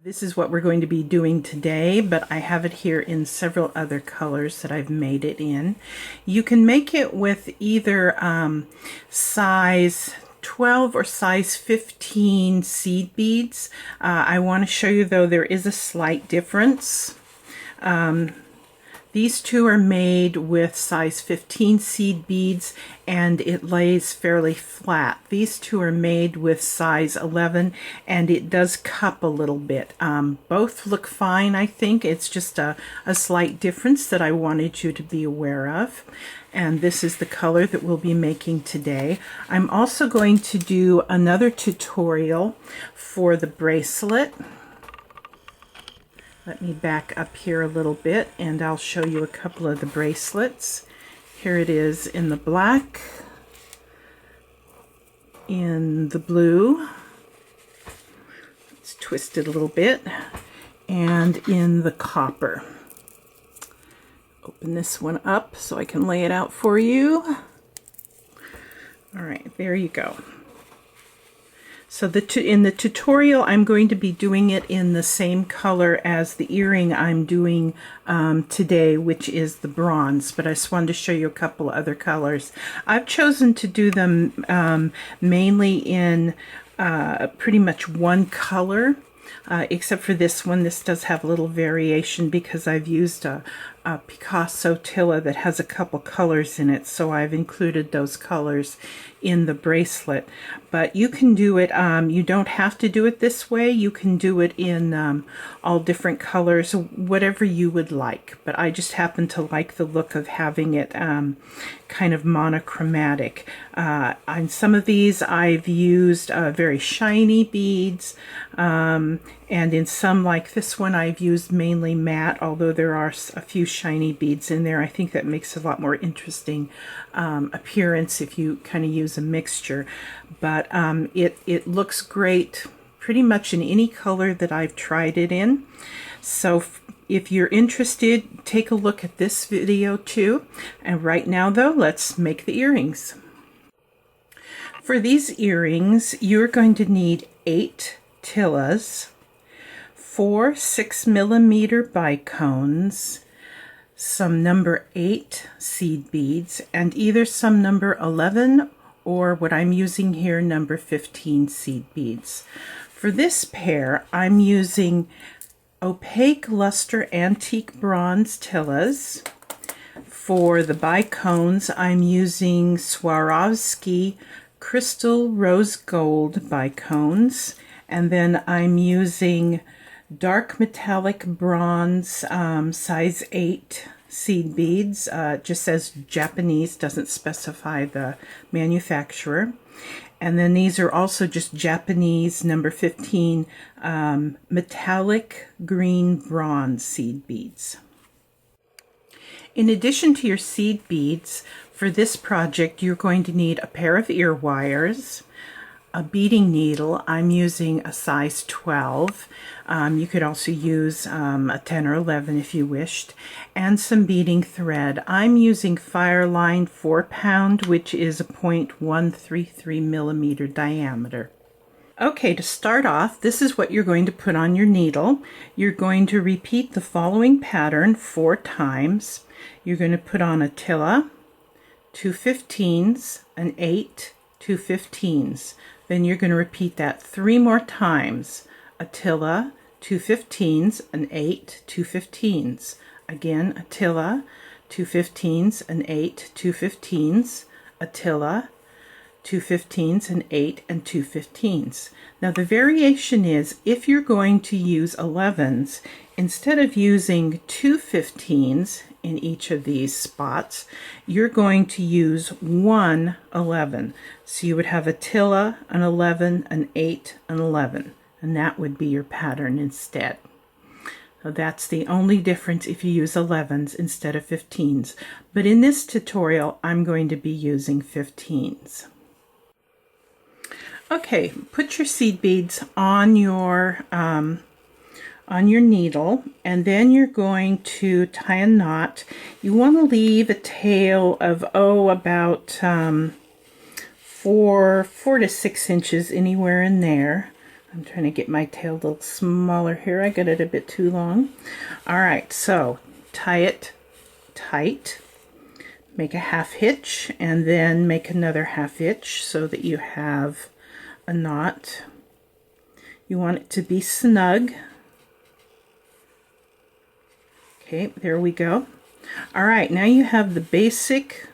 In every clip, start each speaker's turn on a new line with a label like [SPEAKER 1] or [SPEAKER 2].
[SPEAKER 1] This is what we're going to be doing today, but I have it here in several other colors that I've made it in. You can make it with either size 12 or size 15 seed beads. I want to show you though there is a slight difference. These two are made with size 15 seed beads and it lays fairly flat. These two are made with size 11 and it does cup a little bit. Both look fine, I think. It's just a slight difference that I wanted you to be aware of. And this is the color that we'll be making today. I'm also going to do another tutorial for the bracelet. Let me back up here a little bit and I'll show you a couple of the bracelets. Here it is in the black, in the blue, let's twist it a little bit, and in the copper. Open this one up so I can lay it out for you. All right, there you go. So in the tutorial, I'm going to be doing it in the same color as the earring I'm doing today, which is the bronze, but I just wanted to show you a couple other colors. I've chosen to do them mainly in pretty much one color, except for this one. This does have a little variation because I've used a Picasso Tila that has a couple colors in it, so I've included those colors in the bracelet. But you can do it, you don't have to do it this way. You can do it in all different colors, whatever you would like. But I just happen to like the look of having it kind of monochromatic. On some of these I've used very shiny beads, and in some like this one I've used mainly matte, although there are a few shiny beads in there. I think that makes a lot more interesting appearance if you kind of use a mixture. But it looks great pretty much in any color that I've tried it in. So if you're interested, take a look at this video too. And right now though, let's make the earrings. For these earrings, you're going to need 8 Tilas, 4 6mm bicones, some number 8 seed beads, and either some number 11 or what I'm using here, number 15 seed beads. For this pair, I'm using opaque luster antique bronze Tilas. For the bicones, I'm using Swarovski crystal rose gold bicones, and then I'm using dark metallic bronze size 8 seed beads. Just says Japanese, doesn't specify the manufacturer. And then these are also just Japanese number 15 metallic green bronze seed beads. In addition to your seed beads, for this project you're going to need a pair of ear wires, a beading needle. I'm using a size 12. You could also use a 10 or 11 if you wished, and some beading thread. I'm using Fireline 4-pound, which is a 0.133 millimeter diameter. Okay, to start off, this is what you're going to put on your needle. You're going to repeat the following pattern 4 times. You're going to put on a Tila, 2 15s, an 8, 2 15s. Then you're going to repeat that 3 more times. A Tila, 2 15s, an 8, 2 15s. Again, a Tila, 2 15s, an 8, 2 15s. A Tila, 2 15s, an 8, and 2 15s. Now the variation is, if you're going to use 11s, instead of using 2 15s in each of these spots, you're going to use 1 11. So you would have a Tila, an 11, an 8, an 11, and that would be your pattern instead. So that's the only difference if you use 11s instead of 15s. But in this tutorial, I'm going to be using 15s. Okay, put your seed beads on your needle, and then you're going to tie a knot. You want to leave a tail of about 4 to 6 inches, anywhere in there. I'm trying to get my tail a little smaller here. I got it a bit too long. All right, so tie it tight, make a half hitch, and then make another half hitch so that you have a knot. You want it to be snug. Okay, there we go. All right, now you have the basic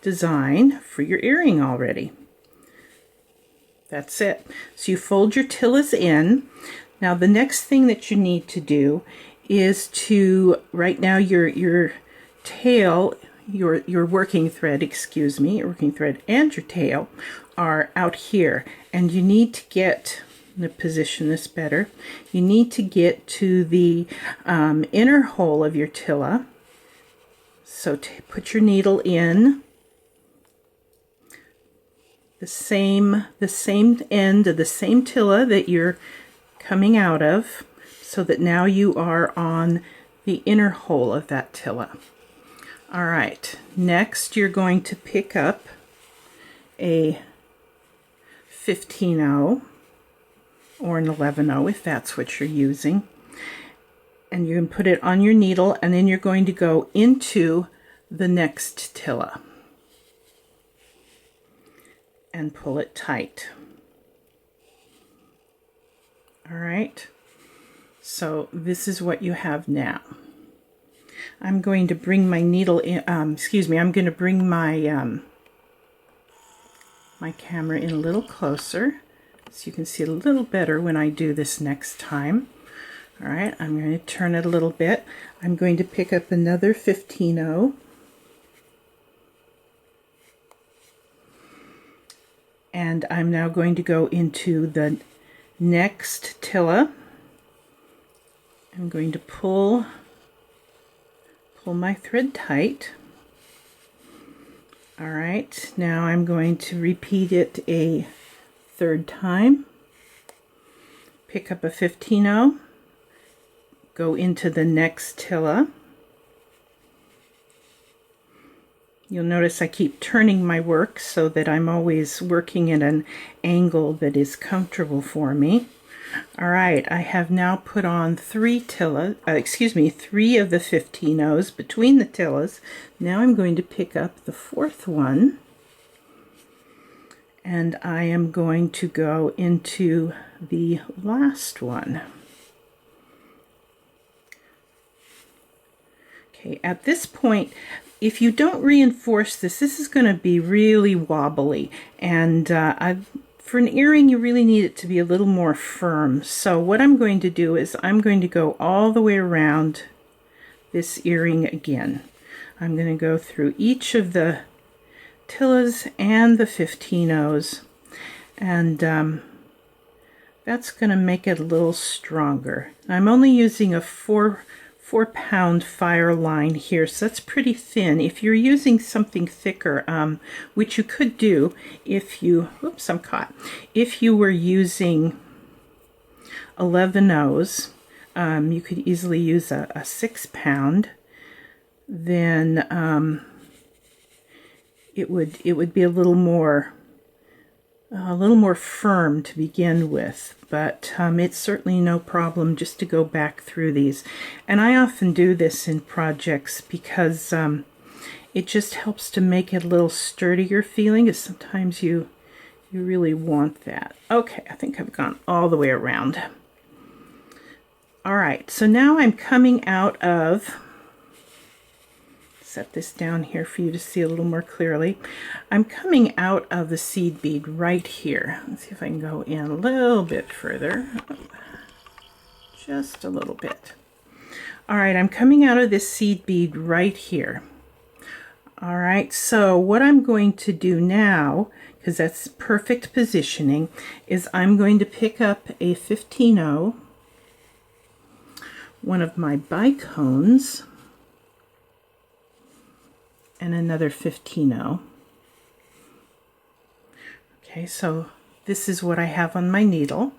[SPEAKER 1] design for your earring already. That's it. So you fold your Tilas in. Now the next thing that you need to do is to, right now your tail, your working thread, excuse me, your working thread and your tail are out here, and you need to get, I'm going to position this better, you need to get to the inner hole of your Tila. So put your needle in the same end of the same Tila that you're coming out of, so that now you are on the inner hole of that Tila. All right, next you're going to pick up a 15-0 or an 11-0 if that's what you're using, and you can put it on your needle, and then you're going to go into the next Tila and pull it tight. All right, so this is what you have now. I'm going to bring my needle in, I'm going to bring my my camera in a little closer so you can see a little better when I do this next time. All right, I'm going to turn it a little bit. I'm going to pick up another 15-0. And I'm now going to go into the next Tila. I'm going to pull my thread tight. All right, now I'm going to repeat it a third time. Pick up a 15-0, go into the next Tila. You'll notice I keep turning my work so that I'm always working at an angle that is comfortable for me. All right, I have now put on three of the 15-0s between the Tilas. Now I'm going to pick up the fourth one, and I am going to go into the last one. Okay, at this point, if you don't reinforce this is going to be really wobbly, and for an earring you really need it to be a little more firm. So what I'm going to do is I'm going to go all the way around this earring again. I'm going to go through each of the Tilas and the 15-0s, and that's going to make it a little stronger. I'm only using a 4-pound fire line here, so that's pretty thin. If you're using something thicker, which you could do if you, oops, I'm caught. If you were using 11-0s, you could easily use a 6-pound. Then it would be a little more firm to begin with, but it's certainly no problem just to go back through these. And I often do this in projects because it just helps to make it a little sturdier feeling, because sometimes you really want that. Okay, I think I've gone all the way around. All right, so now I'm coming out of, set this down here for you to see a little more clearly. I'm coming out of the seed bead right here. Let's see if I can go in a little bit further. Just a little bit. All right, I'm coming out of this seed bead right here. All right, so what I'm going to do now, because that's perfect positioning, is I'm going to pick up a 15-0, one of my bicones, and another 15-0. Okay, so this is what I have on my needle.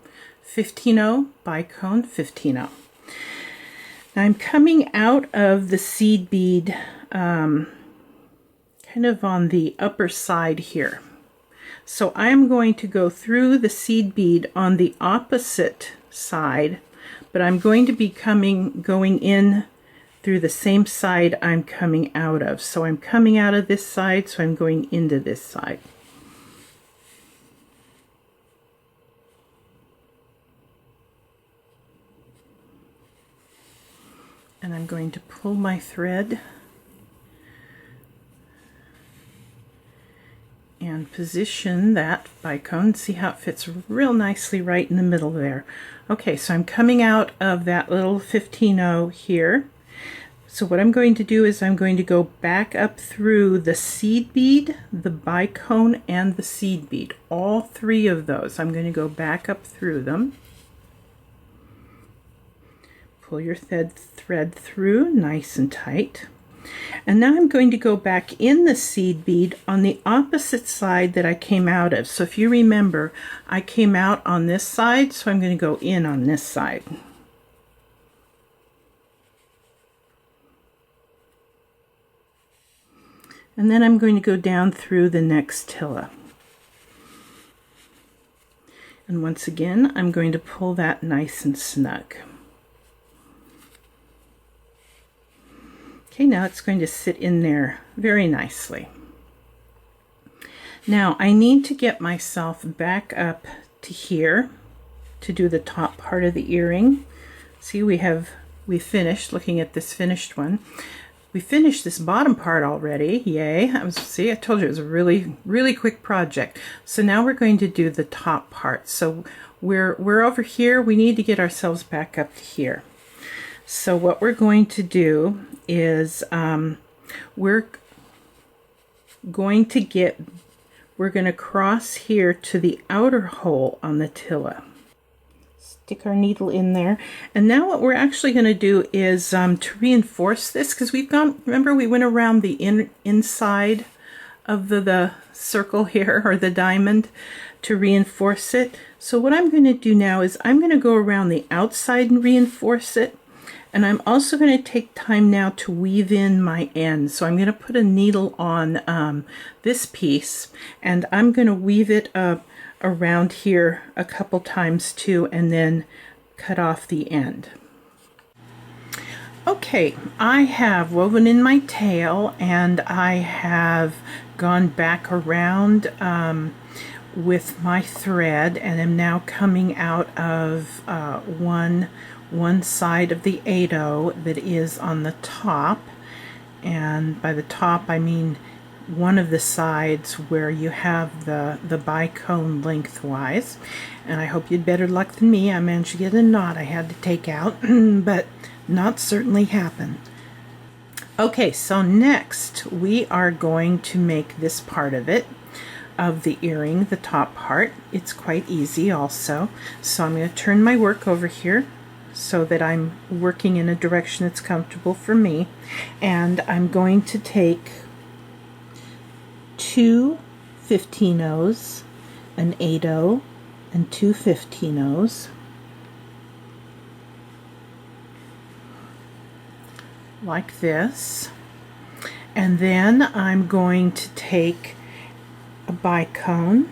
[SPEAKER 1] 15-0, bicone, 15-0. Now I'm coming out of the seed bead kind of on the upper side here. So I'm going to go through the seed bead on the opposite side, but I'm going to be going in through the same side I'm coming out of. So I'm coming out of this side, so I'm going into this side. And I'm going to pull my thread and position that bicone. See how it fits real nicely right in the middle there. Okay, so I'm coming out of that little 15-0 here. So what I'm going to do is I'm going to go back up through the seed bead, the bicone, and the seed bead. All three of those. I'm going to go back up through them. Pull your thread through nice and tight. And now I'm going to go back in the seed bead on the opposite side that I came out of. So if you remember, I came out on this side, so I'm going to go in on this side. And then I'm going to go down through the next Tila. And once again, I'm going to pull that nice and snug. Okay, now it's going to sit in there very nicely. Now I need to get myself back up to here to do the top part of the earring. See, we finished looking at this finished one. We finished this bottom part already. Yay. See, I told you it was a really quick project. So now we're going to do the top part. So we're over here. We need to get ourselves back up to here. So what we're going to do is we're going to cross here to the outer hole on the Tila. Stick our needle in there. And now what we're actually going to do is to reinforce this, because remember we went around the inside of the circle here, or the diamond, to reinforce it. So what I'm going to do now is I'm going to go around the outside and reinforce it. And I'm also going to take time now to weave in my ends. So I'm going to put a needle on this piece, and I'm going to weave it up around here a couple times too, and then cut off the end. Okay, I have woven in my tail, and I have gone back around with my thread, and am now coming out of one side of the 8/0 that is on the top. And by the top I mean one of the sides where you have the bicone lengthwise. And I hope you had better luck than me. I managed to get a knot I had to take out, but knots certainly happen. Okay, so next we are going to make this part of it, of the earring, the top part. It's quite easy also. So I'm going to turn my work over here so that I'm working in a direction that's comfortable for me. And I'm going to take 2 15-0s, an 8/0, and 2 15-0s. Like this. And then I'm going to take a bicone.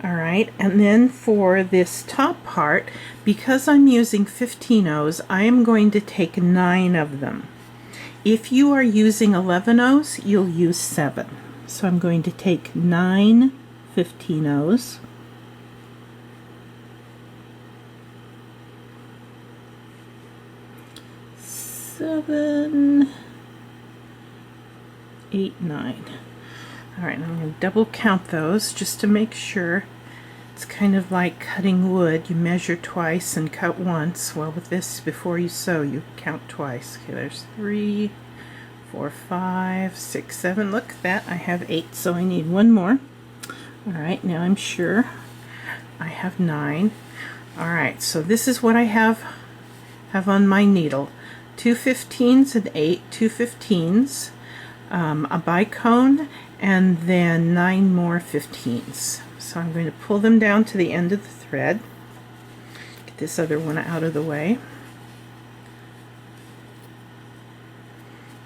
[SPEAKER 1] Alright, and then for this top part, because I'm using 15-0s, I am going to take 9 of them. If you are using 11-0s, you'll use 7. So I'm going to take 9 15-0s. Seven, 8, 9. Alright, I'm going to double count those just to make sure. It's kind of like cutting wood. You measure twice and cut once. Well, with this, before you sew, you count twice. Okay, there's 3, 4, 5, 6, 7. Look at that. I have 8, so I need one more. Alright, now I'm sure I have 9. Alright, so this is what I have on my needle. 2 15s and 8, 2 15s, a bicone, and then 9 more 15s. So I'm going to pull them down to the end of the thread. Get this other one out of the way.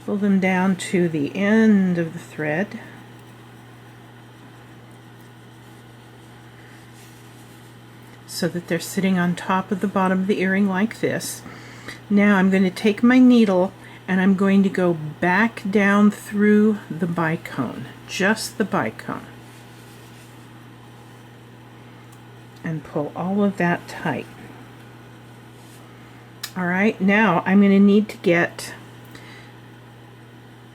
[SPEAKER 1] Pull them down to the end of the thread. So that they're sitting on top of the bottom of the earring like this. Now I'm going to take my needle and I'm going to go back down through the bicone, just the bicone, and pull all of that tight. Alright, now I'm going to need to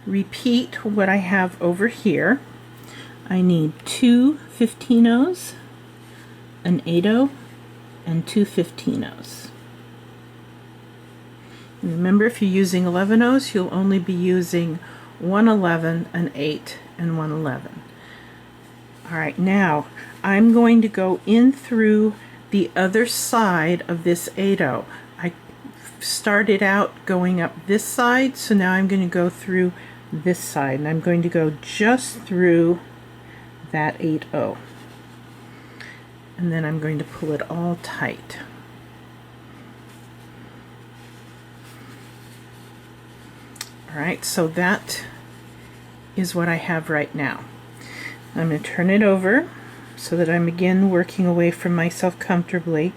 [SPEAKER 1] repeat what I have over here. I need 2 15-ohs, an 8-oh, and 2 15-ohs. And remember, if you're using 11-ohs, you'll only be using 1 11, an 8, and 1 11. Alright, now I'm going to go in through the other side of this 8-oh. I started out going up this side, so now I'm going to go through this side, and I'm going to go just through that 8-oh. And then I'm going to pull it all tight. Alright, so that is what I have right now. I'm going to turn it over so that I'm again working away from myself comfortably.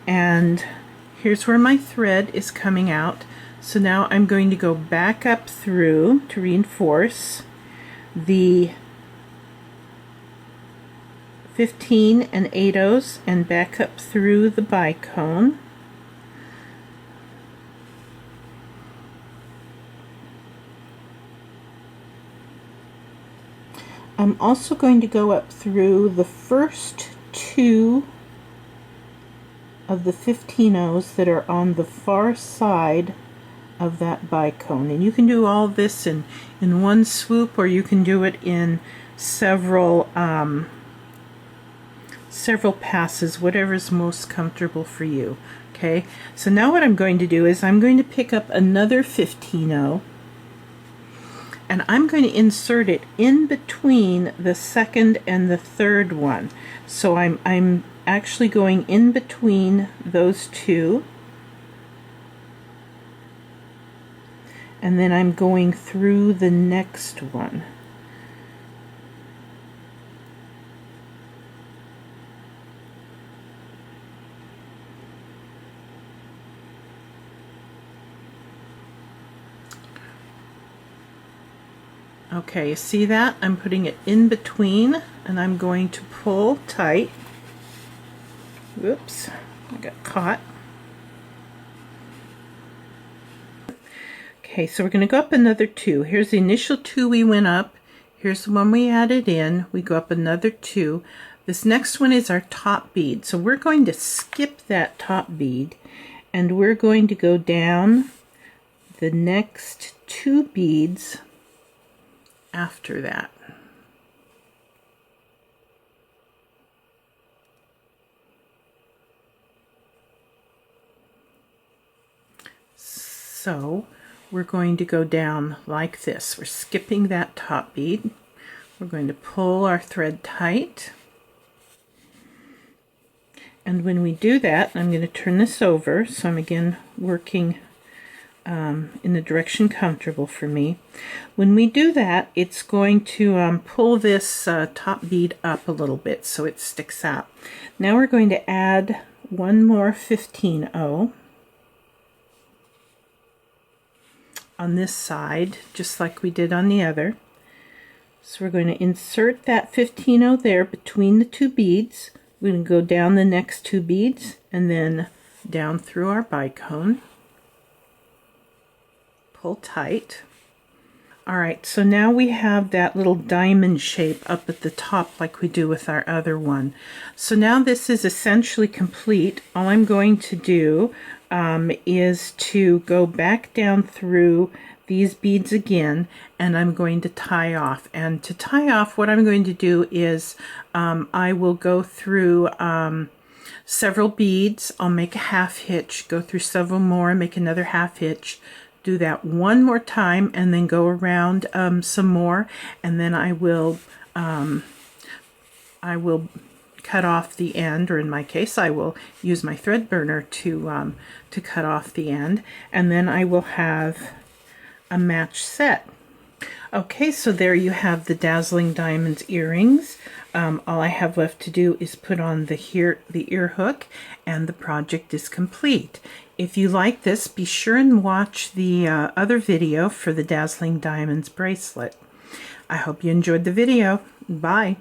[SPEAKER 1] And here's where my thread is coming out. So now I'm going to go back up through to reinforce the 15 and 8-ohs and back up through the bicone. I'm also going to go up through the first 2 of the 15-ohs that are on the far side of that bicone. And you can do all this in one swoop, or you can do it in several passes, whatever's most comfortable for you. Okay, so now what I'm going to do is I'm going to pick up another 15-oh, and I'm going to insert it in between the second and the third one. So I'm actually going in between those two, and then I'm going through the next one. Okay, you see that? I'm putting it in between, and I'm going to pull tight. Whoops, I got caught. Okay, so we're going to go up another 2. Here's the initial 2 we went up. Here's the one we added in. We go up another 2. This next one is our top bead. So we're going to skip that top bead, and we're going to go down the next 2 beads after that. So we're going to go down like this. We're skipping that top bead. We're going to pull our thread tight. And when we do that, I'm going to turn this over, so I'm again working in the direction comfortable for me. When we do that, it's going to pull this top bead up a little bit so it sticks out. Now we're going to add one more 15-oh on this side, just like we did on the other. So we're going to insert that 15-oh there between the 2 beads. We're going to go down the next 2 beads and then down through our bicone. Pull tight. Alright, so now we have that little diamond shape up at the top like we do with our other one. So now this is essentially complete. All I'm going to do is to go back down through these beads again, and I'm going to tie off. And to tie off, what I'm going to do is I will go through several beads. I'll make a half hitch, go through several more, make another half hitch, do that one more time, and then go around some more, and then I will cut off the end, or in my case I will use my thread burner to cut off the end, and then I will have a match set. Okay, so there you have the Dazzling Diamonds earrings. All I have left to do is put on the ear hook, and the project is complete. If you like this, be sure and watch the other video for the Dazzling Diamonds bracelet. I hope you enjoyed the video. Bye.